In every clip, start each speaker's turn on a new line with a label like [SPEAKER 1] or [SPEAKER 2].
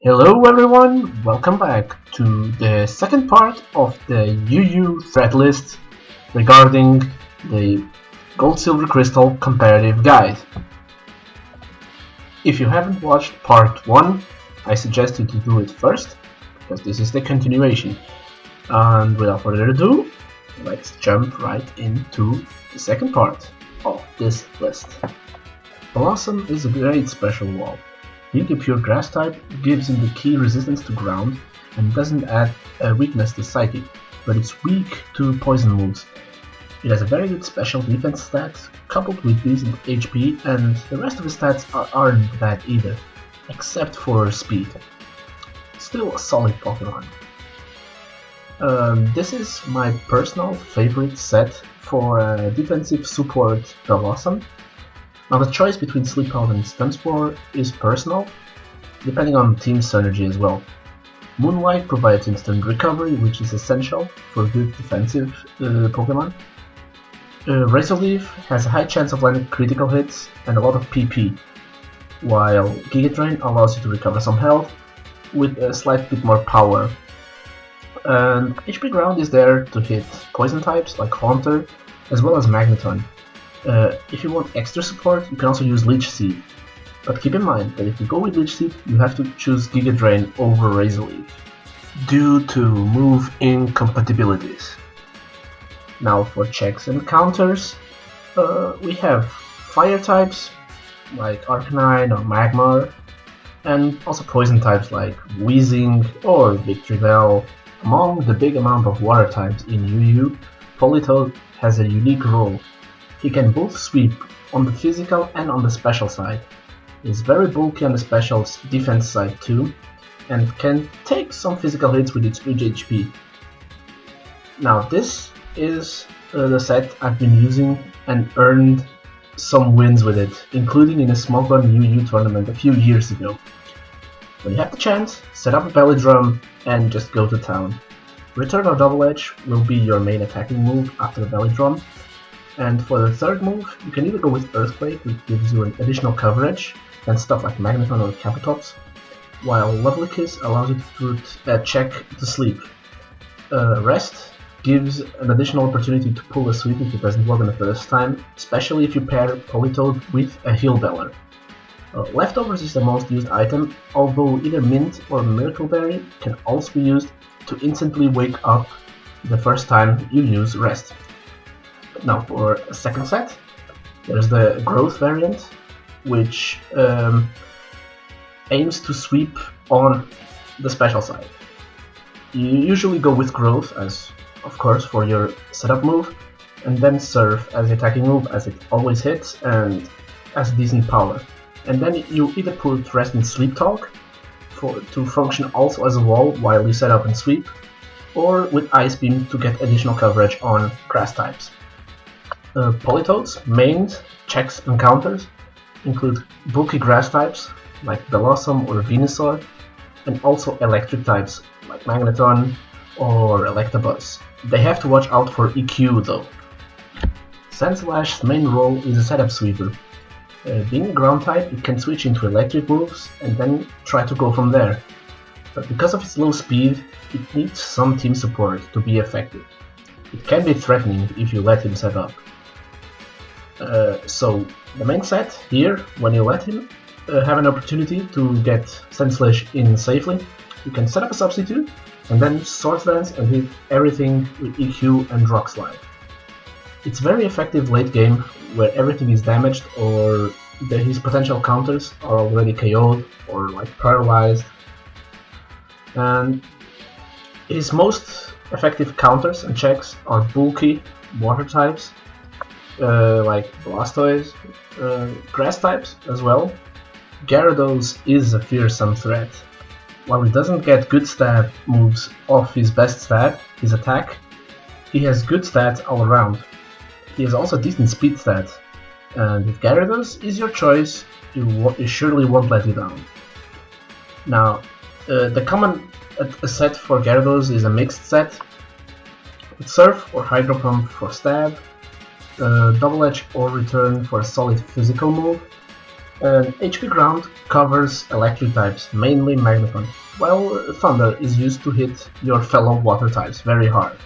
[SPEAKER 1] Hello everyone, welcome back to the second part of the UU thread list regarding the Gold Silver Crystal comparative guide. If you haven't watched part 1, I suggest you to do it first, because this is the continuation. And without further ado, let's jump right into the second part of this list. Bellossom is a great special wall. Being a pure grass type gives him the key resistance to ground and doesn't add a weakness to psychic, but it's weak to poison moves. It has a very good special defense stat coupled with decent HP, and the rest of his stats aren't bad either, except for speed. Still a solid Pokemon. This is my personal favorite set for defensive support Bellossom. Now the choice between Sleep Powder and Stun Spore is personal, depending on team synergy as well. Moonlight provides instant recovery, which is essential for good defensive Pokemon. Razor Leaf has a high chance of landing critical hits and a lot of PP, while Giga Drain allows you to recover some health with a slight bit more power. And HP Ground is there to hit poison types like Haunter, as well as Magneton. If you want extra support, you can also use Leech Seed, but keep in mind that if you go with Leech Seed, you have to choose Giga Drain over Razor Leaf, due to move incompatibilities. Now for checks and counters, we have fire types like Arcanine or Magmar, and also poison types like Weezing or Victreebel. Among the big amount of water types in UU, Politoed has a unique role. He can both sweep on the physical and on the special side. He is very bulky on the special defense side too, and can take some physical hits with its huge HP. Now this is the set I've been using and earned some wins with it, including in a Smeargle UU tournament a few years ago. When you have the chance, set up a belly drum and just go to town. Return or Double Edge will be your main attacking move after the belly drum. And for the third move, you can either go with Earthquake, which gives you an additional coverage, and stuff like Magneton or Kabutops, while Lovely Kiss allows you to put a check to sleep. Rest gives an additional opportunity to pull a sweep if it doesn't work on the first time, especially if you pair Politoed with a Heal Beller. Leftovers is the most used item, although either Mint or Miracle Berry can also be used to instantly wake up the first time you use Rest. Now for a second set, there's the Growth variant, which aims to sweep on the special side. You usually go with Growth as, of course, for your setup move, and then Surf as the attacking move, as it always hits and has decent power. And then you either put Rest and Sleep Talk to function also as a wall while you set up and sweep, or with Ice Beam to get additional coverage on grass types. Politoed's main checks and counters include bulky grass types like Bellossom or Venusaur, and also electric types like Magneton or Electabuzz. They have to watch out for EQ though. Sandslash's main role is a setup sweeper. Being a ground type, it can switch into electric moves and then try to go from there. But because of its low speed, it needs some team support to be effective. It can be threatening if you let him set up. So the main set here, when you let him have an opportunity to get Sandslash in safely, you can set up a substitute and then Swords Dance and hit everything with EQ and Rock Slide. It's very effective late game where everything is damaged or his potential counters are already KO'd or like paralyzed. And his most effective counters and checks are bulky water types, like Blastoise, grass types as well. Gyarados is a fearsome threat. While he doesn't get good stat moves off his best stat, his attack, he has good stats all around. He has also decent speed stats, and if Gyarados is your choice, it surely won't let you down. Now, the common set for Gyarados is a mixed set, with Surf or Hydro Pump for stab, Double Edge or Return for a solid physical move, HP Ground covers electric types, mainly Magneton, while Thunder is used to hit your fellow water types very hard.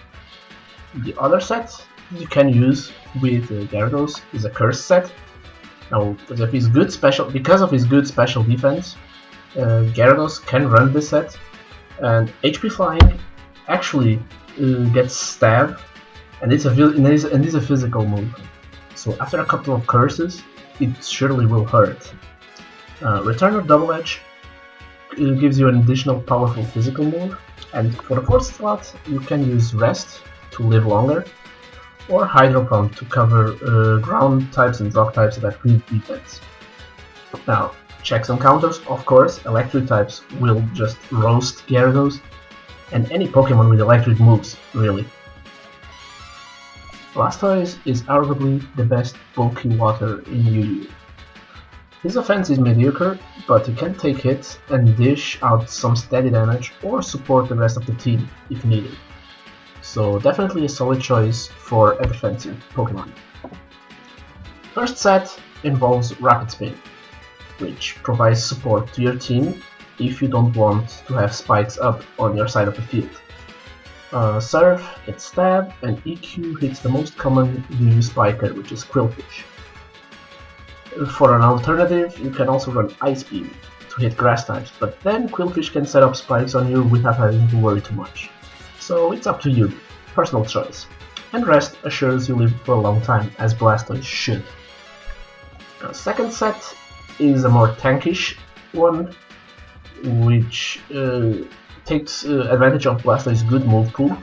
[SPEAKER 1] The other set you can use with Gyarados is a Curse set. Now, because of his good special defense, Gyarados can run this set, and HP Flying actually gets Stab, and it's a physical move. So after a couple of curses, it surely will hurt. Return of Double Edge gives you an additional powerful physical move, and for the 4th slot you can use Rest to live longer, or Hydro Pump to cover ground types and rock types that have weak defense. Now, checks and counters, of course, electric types will just roast Gyarados, and any Pokemon with electric moves, really. Blastoise is arguably the best bulky water in UU. His offense is mediocre, but he can take hits and dish out some steady damage or support the rest of the team if needed. So definitely a solid choice for a defensive Pokemon. First set involves Rapid Spin, which provides support to your team if you don't want to have spikes up on your side of the field. Surf gets Stab, and EQ hits the most common UU spiker, which is Qwilfish. For an alternative, you can also run Ice Beam to hit grass types, but then Qwilfish can set up spikes on you without having to worry too much. So it's up to you, personal choice. And Rest assures you live for a long time, as Blastoise should. Now, second set is a more tankish one, which takes advantage of Blastoise's good move pool.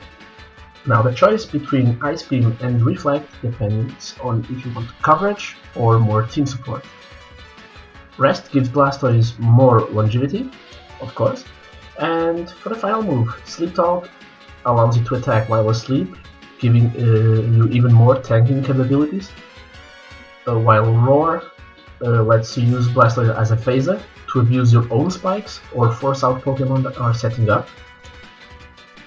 [SPEAKER 1] Now the choice between Ice Beam and Reflect depends on if you want coverage or more team support. Rest gives Blastoise more longevity, of course, and for the final move, Sleep Talk allows you to attack while asleep, giving you even more tanking capabilities, while Roar lets you use Blastoise as a phaser to abuse your own spikes or force out Pokemon that are setting up.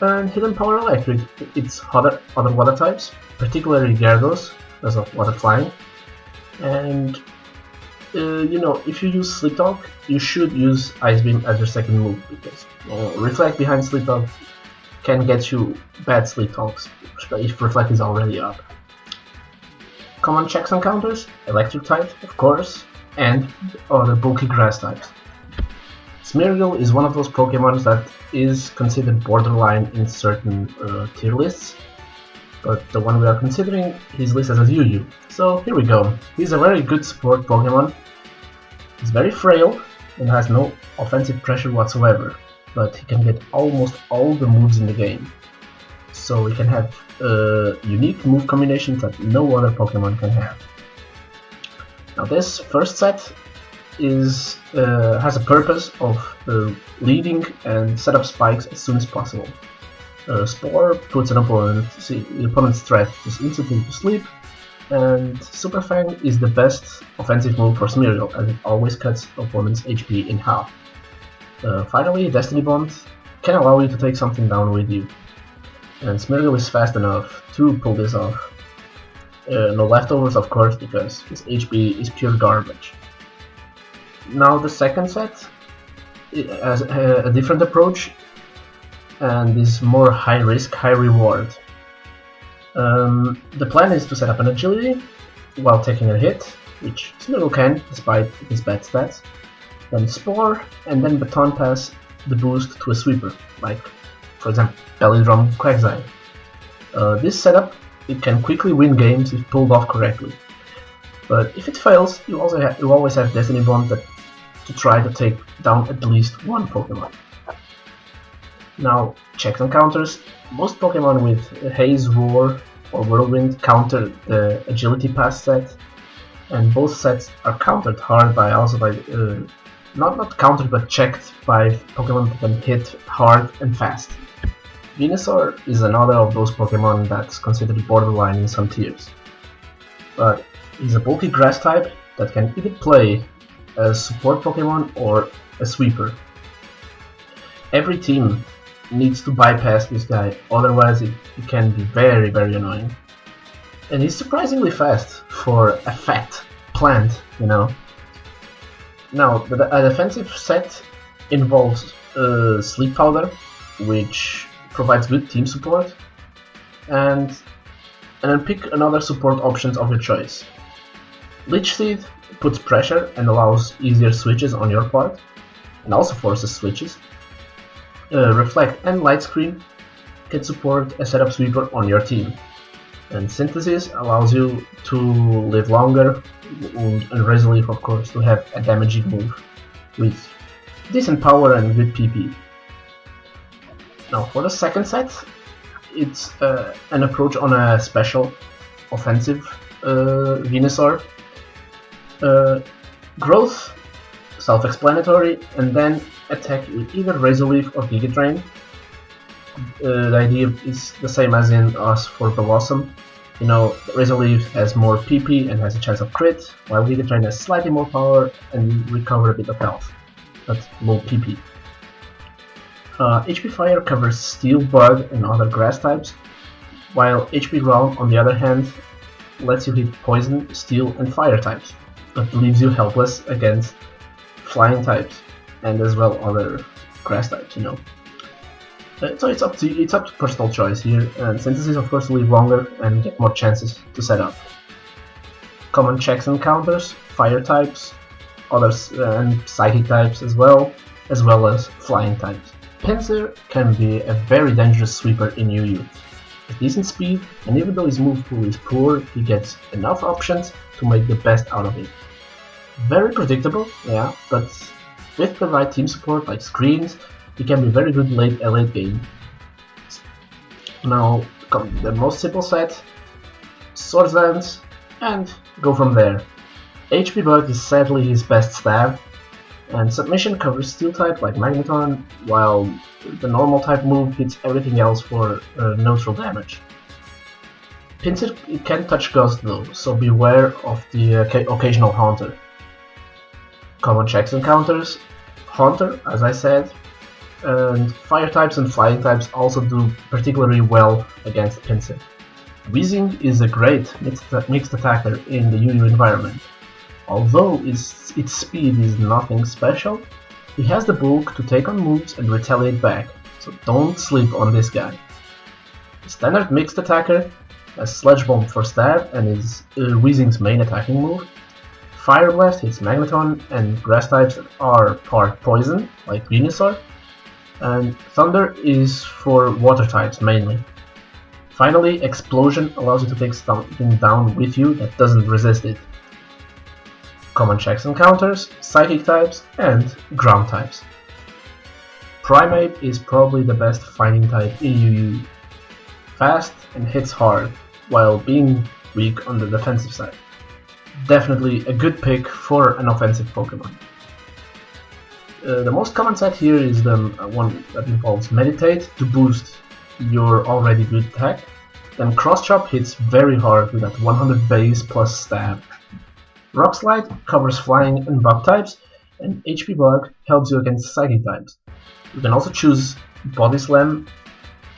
[SPEAKER 1] And Hidden Power Electric, it's other water types, particularly Gyarados, because of water flying. And if you use Sleep Talk, you should use Ice Beam as your second move, because Reflect behind Sleep Talk can get you bad Sleep Talks if Reflect is already up. Common checks and counters, electric types, of course, and other bulky grass types. Smeargle is one of those Pokemon that is considered borderline in certain tier lists, but the one we are considering, he's listed as UU. So here we go. He's a very good support Pokemon. He's very frail and has no offensive pressure whatsoever, but he can get almost all the moves in the game. So he can have unique move combinations that no other Pokemon can have. Now this first set has a purpose of leading and set up spikes as soon as possible. Spore puts the opponent's threat just instantly to sleep, and Super Fang is the best offensive move for Smeargle, as it always cuts opponent's HP in half. Finally, Destiny Bond can allow you to take something down with you, and Smeargle is fast enough to pull this off. No leftovers, of course, because his HP is pure garbage. Now the second set has a different approach and is more high risk, high reward. The plan is to set up an agility while taking a hit, which Smeargle can despite his bad stats, then Spore, and then Baton Pass the boost to a sweeper, like for example Belly Drum Quagsire. This setup, it can quickly win games if pulled off correctly, but if it fails, you always have Destiny Bond to try to take down at least one Pokemon. Now, checks and counters. Most Pokemon with Haze, Roar, or Whirlwind counter the Agility Pass set, and both sets are countered hard by not countered but checked by Pokemon that can hit hard and fast. Venusaur is another of those Pokemon that's considered borderline in some tiers, but he's a bulky grass type that can either play as support Pokemon or a sweeper. Every team needs to bypass this guy, otherwise it can be very, very annoying. And he's surprisingly fast for a fat plant, you know. Now, a defensive set involves Sleep Powder, which provides good team support, and then pick another support options of your choice. Leech Seed puts pressure and allows easier switches on your part, and also forces switches. Reflect and Light Screen can support a setup sweeper on your team. And Synthesis allows you to live longer, and Resolve, of course, to have a damaging move with decent power and good PP. Now for the second set, it's an approach on a special offensive Venusaur. Growth, self-explanatory, and then attack with either Razor Leaf or Giga Drain. The idea is the same as in us for Bellossom. You know, Razor Leaf has more PP and has a chance of crit, while Giga Drain has slightly more power and recover a bit of health, but low PP. HP Fire covers Steel, Bug and other grass types, while HP Ground, on the other hand, lets you hit Poison, Steel and Fire types, but leaves you helpless against Flying types and as well other grass types, you know. So it's up to personal choice here, and Synthesis of course live longer and get more chances to set up. Common checks and counters, Fire types, others and Psychic types as well as Flying types. Pinsir can be a very dangerous sweeper in UU. With decent speed, and even though his move pool is poor, he gets enough options to make the best out of it. Very predictable, yeah, but with the right team support like screens, he can be very good late game. Now, the most simple set, Swords Dance, and go from there. HP Bug is sadly his best stab, and Submission covers Steel type like Magneton, while the normal type move hits everything else for neutral damage. Pinsir can touch Ghost though, so beware of the occasional Haunter. Common checks and counters, Haunter, as I said, and Fire types and Flying types also do particularly well against Pinsir. Weezing is a great mixed attacker in the UU environment. Although its speed is nothing special, he has the bulk to take on moves and retaliate back, so don't sleep on this guy. The standard mixed attacker has Sludge Bomb for stab and is Weezing's main attacking move. Fire Blast hits Magneton and grass types that are part poison, like Venusaur, and Thunder is for water types mainly. Finally, Explosion allows you to take something down with you that doesn't resist it. Common checks and counters, Psychic types, and Ground types. Primeape is probably the best fighting type in UU. Fast and hits hard, while being weak on the defensive side. Definitely a good pick for an offensive Pokemon. The most common set here is the one that involves Meditate to boost your already good attack. Then Cross Chop hits very hard with that 100 base plus stab. Rock Slide covers Flying and Bug types, and HP Bug helps you against Psychic types. You can also choose Body Slam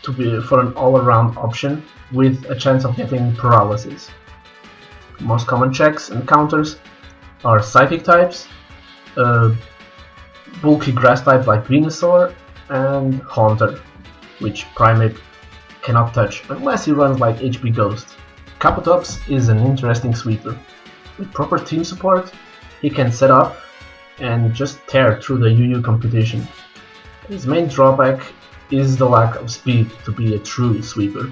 [SPEAKER 1] for an all-around option with a chance of getting Paralysis. Most common checks and counters are Psychic types, bulky grass types like Venusaur, and Haunter, which Primeape cannot touch unless he runs like HP Ghost. Kabutops is an interesting sweeper. With proper team support, he can set up and just tear through the UU competition. His main drawback is the lack of speed to be a true sweeper.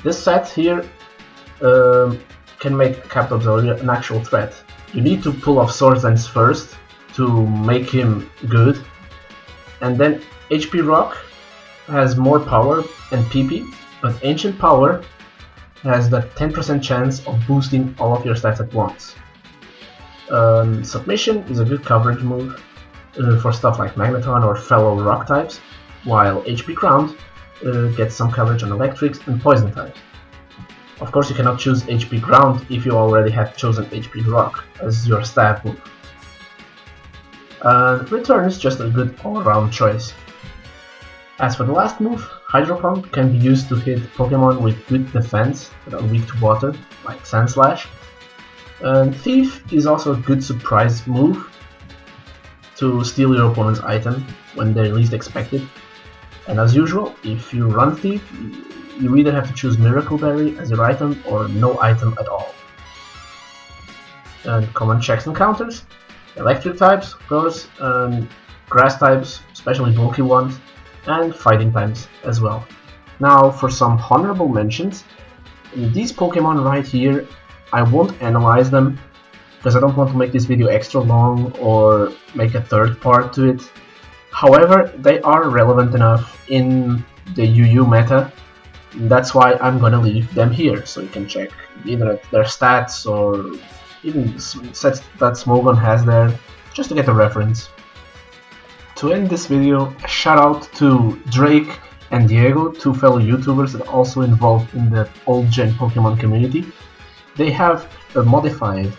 [SPEAKER 1] This set here can make Kabutops an actual threat. You need to pull off Swords Dance first to make him good, and then HP Rock has more power and PP, but Ancient Power has that 10% chance of boosting all of your stats at once. Submission is a good coverage move for stuff like Magneton or fellow rock types, while HP Ground gets some coverage on electrics and poison types. Of course, you cannot choose HP Ground if you already have chosen HP Rock as your stab move. Return is just a good all-around choice. As for the last move, Hydro Pump can be used to hit Pokemon with good defense that are weak to water, like Sandslash. Thief is also a good surprise move to steal your opponent's item when they least expect it. And as usual, if you run Thief, you either have to choose Miracle Berry as your item or no item at all. And common checks and counters, electric types, of course, grass types, especially bulky ones, and fighting types as well. Now for some honorable mentions, these Pokemon right here, I won't analyze them because I don't want to make this video extra long or make a third part to it. However, they are relevant enough in the UU meta. That's why I'm gonna leave them here, so you can check either their stats or even sets that Smeargle has there, just to get a reference. To end this video, a shout out to Drake and Diego, two fellow YouTubers that are also involved in the old gen Pokemon community. They have modified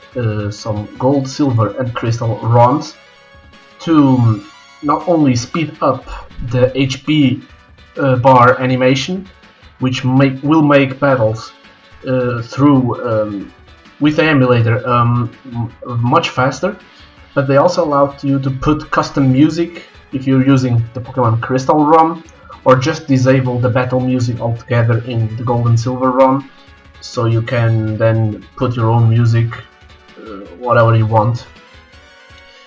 [SPEAKER 1] some gold, silver and crystal ROMs to not only speed up the HP bar animation, which will make battles with the emulator much faster, but they also allow you to put custom music if you're using the Pokemon Crystal ROM, or just disable the battle music altogether in the Gold and Silver ROM, so you can then put your own music, whatever you want.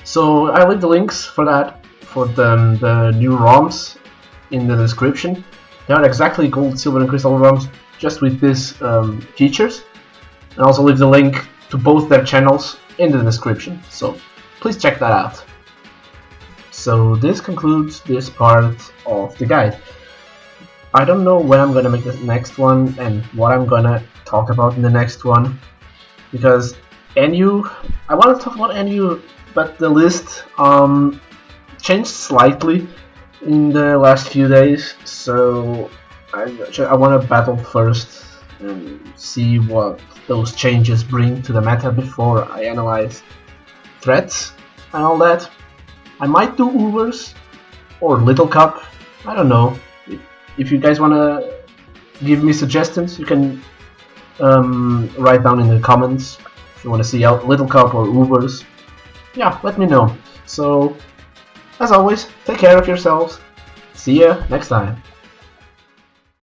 [SPEAKER 1] So I'll leave the links for that, for the new ROMs, in the description. They are exactly Gold, Silver and Crystal ROMs, just with these features. And also leave the link to both their channels in the description, so please check that out. So this concludes this part of the guide. I don't know when I'm gonna make the next one and what I'm gonna talk about in the next one, because NU, I want to talk about NU, but the list changed slightly in the last few days, so I want to battle first and see what those changes bring to the meta before I analyze threats and all that. I might do Ubers or Little Cup, I don't know. If you guys want to give me suggestions, you can write down in the comments if you want to see out Little Cup or Ubers. Yeah, let me know. So, as always, take care of yourselves. See ya next time.